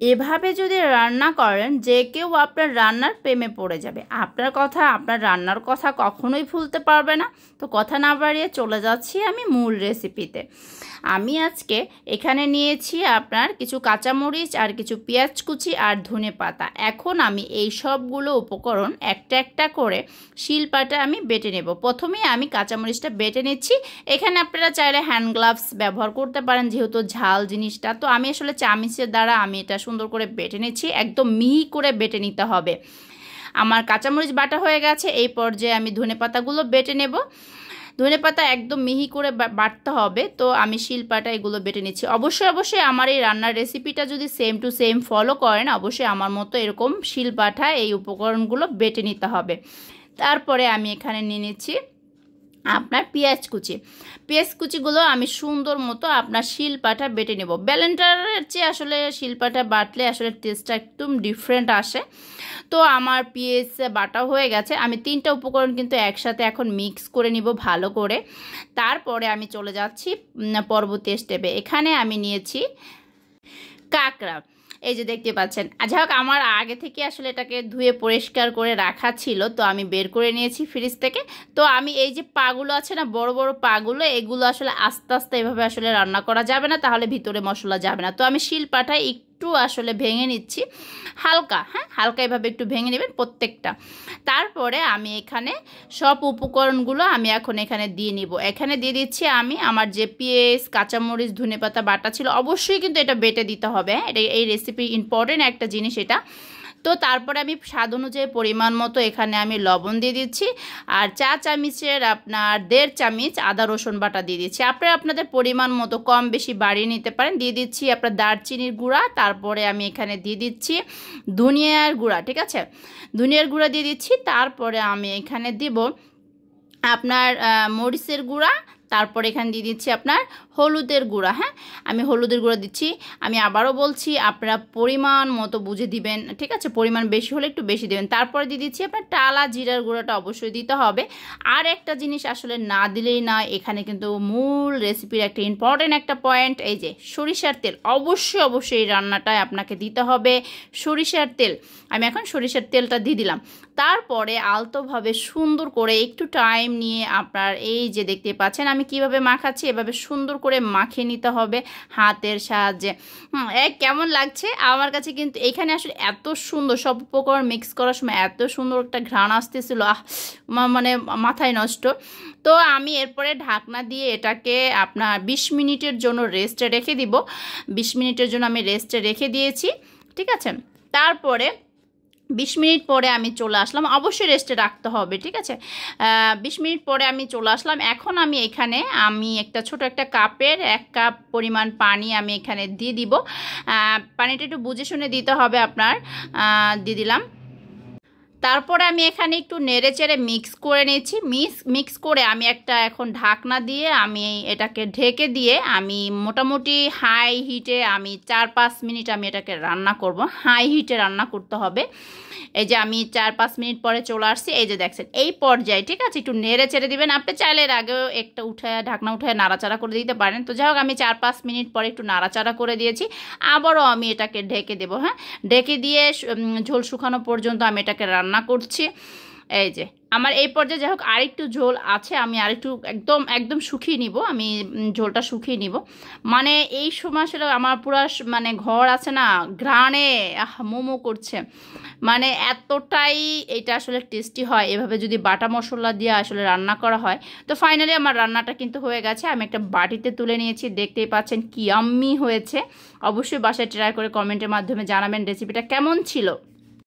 এভাবে যদি রান্না করেন যে কেউ আপনার রান্নার প্রেমে পড়ে যাবে। আপনার রান্নার কথা কখনোই ভুলতে পারবে না। তো কথা না বাড়িয়ে চলে যাচ্ছি আমি মূল রেসিপিতে। আমি আজকে এখানে নিয়েছি আপনার কিছু কাঁচামরিচ আর কিছু পেঁয়াজ কুচি আর ধনেপাতা। এখন আমি এই সবগুলো উপকরণ একটা একটা করে শিলপাটা আমি বেটে নেব। প্রথমে আমি কাঁচামরিচটা বেটে নিচ্ছি। এখানে আপনারা চাইলে হ্যান্ড গ্লাভস ব্যবহার করতে পারেন, যেহেতু ঝাল জিনিসটা। তো আমি আসলে চামিচের দ্বারা আমি এটা সুন্দর করে বেটে নিচ্ছি। একদম মিহি করে বেটে নিতে হবে। আমার কাঁচামরিচ বাটা হয়ে গেছে। এই পর্যায়ে আমি ধনেপাতাগুলো বেটে নেব। ধনেপাতা একদম মিহি করে বাটতে হবে। তো আমি শিলপাটা এগুলো বেটে নিচ্ছি। অবশ্যই আমার এই রান্নার রেসিপিটা যদি সেম টু সেম ফলো করেন, অবশ্যই আমার মতো এরকম শিলপাটা এই উপকরণগুলো বেটে নিতে হবে। তারপরে আমি এখানে নিয়ে নিচ্ছি আপনার পেঁয়াজ কুচিগুলো আমি সুন্দর মতো আপনার শিলপাটা বেটে নেব। ব্লেন্ডারের চেয়ে আসলে শিলপাটা বাটলে আসলে টেস্টটা একদম ডিফারেন্ট আসে। তো আমার পেঁয়াজ বাটা হয়ে গেছে। আমি 3টা উপকরণ কিন্তু একসাথে এখন মিক্স করে নিব ভালো করে। তারপরে আমি চলে যাচ্ছি পরবর্তী স্টেপে। এখানে আমি নিয়েছি কাঁকড়া। এই যে দেখতে পাচ্ছেন। যাই হোক, আমার আগে থেকে আসলে এটাকে ধুয়ে পরিষ্কার করে রাখা ছিল, তো আমি বের করে নিয়েছি ফ্রিজ থেকে। তো আমি এই যে পাগুলো আছে না, বড় বড় পাগুলো, এগুলো আসলে আস্তে আস্তে এভাবে আসলে রান্না করা যাবে না, তাহলে ভিতরে মশলা যাবে না। তো আমি শিলপাটায় একটু আসলে ভেঙে নিচ্ছি হালকা, হালকা এভাবে একটু ভেঙে নেবেন প্রত্যেকটা। তারপরে আমি এখানে সব উপকরণগুলো আমি এখন এখানে দিয়ে নিব। এখানে দিয়ে দিচ্ছি আমি আমার যে পেঁয়াজ, কাঁচামরিচ, ধনেপাতা বাটা ছিল। অবশ্যই কিন্তু এটা বেটে দিতে হবে। এটা এই রেসিপি ইম্পর্টেন্ট একটা জিনিস এটা। তো তারপরে আমি স্বাদ অনুযায়ী পরিমাণ মতো এখানে আমি লবণ দিয়ে দিচ্ছি। আর চা চামচের আপনার 1.5 চামচ আদা রসুন বাটা দিয়ে দিচ্ছি। আপনারা আপনাদের পরিমাণ মতো কম বেশি বাড়িয়ে নিতে পারেন। দিয়ে দিচ্ছি আপনার দারচিনির গুঁড়া। তারপরে আমি এখানে দিয়ে দিচ্ছি ধনিয়ার গুঁড়া, ঠিক আছে, ধনিয়ার গুঁড়া দিয়ে দিচ্ছি। তারপরে আমি এখানে দিব আপনার মরিচের গুঁড়া। তারপরে এখানে দিয়ে দিচ্ছি আপনার হলুদের গুঁড়া। আমি হলুদের গুঁড়া দিচ্ছি। আমি আবারও বলছি, আপনারা পরিমাণ মতো বুঝে দিবেন, ঠিক আছে, পরিমাণ বেশি হলে একটু বেশি দেবেন। তারপরে দিয়ে দিচ্ছি আপনার টালা জিরার গুঁড়াটা অবশ্যই দিতে হবে। আর একটা জিনিস আসলে না দিলেই না, এখানে কিন্তু মূল রেসিপির একটা ইম্পর্টেন্ট একটা পয়েন্ট, এই যে সরিষার তেল। অবশ্যই এই রান্নাটায় আপনাকে দিতে হবে সরিষার তেল। আমি এখন সরিষার তেলটা দিয়ে দিলাম। তারপরে আলতোভাবে সুন্দর করে একটু টাইম নিয়ে আপনার এই যে দেখতে পাচ্ছেন আমি কিভাবে মাখাচ্ছি, এভাবে সুন্দর করে মাখিয়ে নিতে হবে হাতের সাহায্যে। কেমন লাগছে আমার কাছে কিন্তু এখানে আসলে এত সুন্দর সব উপকরণ মিক্স করার সময় এত সুন্দর একটা ঘ্রাণ আসতেছিল, মানে মাথায় নষ্ট। তো আমি এরপরে ঢাকনা দিয়ে এটাকে আপনার 20 মিনিটের জন্য রেস্টে রেখে দিব। 20 মিনিটের জন্য আমি রেস্টে রেখে দিয়েছি, ঠিক আছে। তারপরে 20 মিনিট পরে আমি চলে আসলাম। অবশ্যই রেস্টে রাখতে হবে, ঠিক আছে। 20 মিনিট পরে আমি চলে আসলাম। এখন আমি এখানে একটা ছোট একটা কাপের 1 কাপ পরিমাণ পানি আমি এখানে দিয়ে দিব। পানিটা একটু বুঝে শুনে দিতে হবে আপনার। দিয়ে দিলাম। তারপরে আমি এখানে একটু নেড়ে চেড়ে মিক্স করে নিয়েছি। মিক্স করে আমি এখন ঢাকনা দিয়ে আমি এটাকে ঢেকে দিয়ে আমি মোটামুটি হাই হিটে আমি 4-5 মিনিট আমি এটাকে রান্না করব। হাই হিটে রান্না করতে হবে। এই যে আমি 4-5 মিনিট পরে চলে আসছি। এই যে দেখছেন এই পর্যায়ে, ঠিক আছে, একটু নেড়ে চেড়ে দিবেন। আপনি চাইলে এর আগেও একটা ঢাকনা উঠায় নাড়াচাড়া করে দিতে পারেন। তো যাই হোক, আমি 4-5 মিনিট পরে একটু নাড়াচাড়া করে দিয়েছি। আবারও আমি এটাকে ঢেকে দেবো। ঢেকে দিয়ে ঝোল শুকানো পর্যন্ত আমি এটাকে রান্না করছি। এই যে আমার এই পর্যায়ে যাই হোক আরেকটু ঝোল আছে, আমি আরেকটু একদম শুকিয়ে নিব। আমি ঝোলটা শুকিয়ে নিব। মানে এই সময় আসলে আমার পুরো মানে ঘর আছে না ঘ্রাণে মোমো করছে। মানে এতটাই এটা আসলে টেস্টি হয় এভাবে যদি বাটা মশলা দিয়ে আসলে রান্না করা হয়। তো ফাইনালি আমার রান্নাটা কিন্তু হয়ে গেছে। আমি একটা বাটিতে তুলে নিয়েছি। দেখতেই পাচ্ছেন কি ইয়াম্মি হয়েছে। অবশ্যই বাসায় ট্রাই করে কমেন্টের মাধ্যমে জানাবেন রেসিপিটা কেমন ছিল।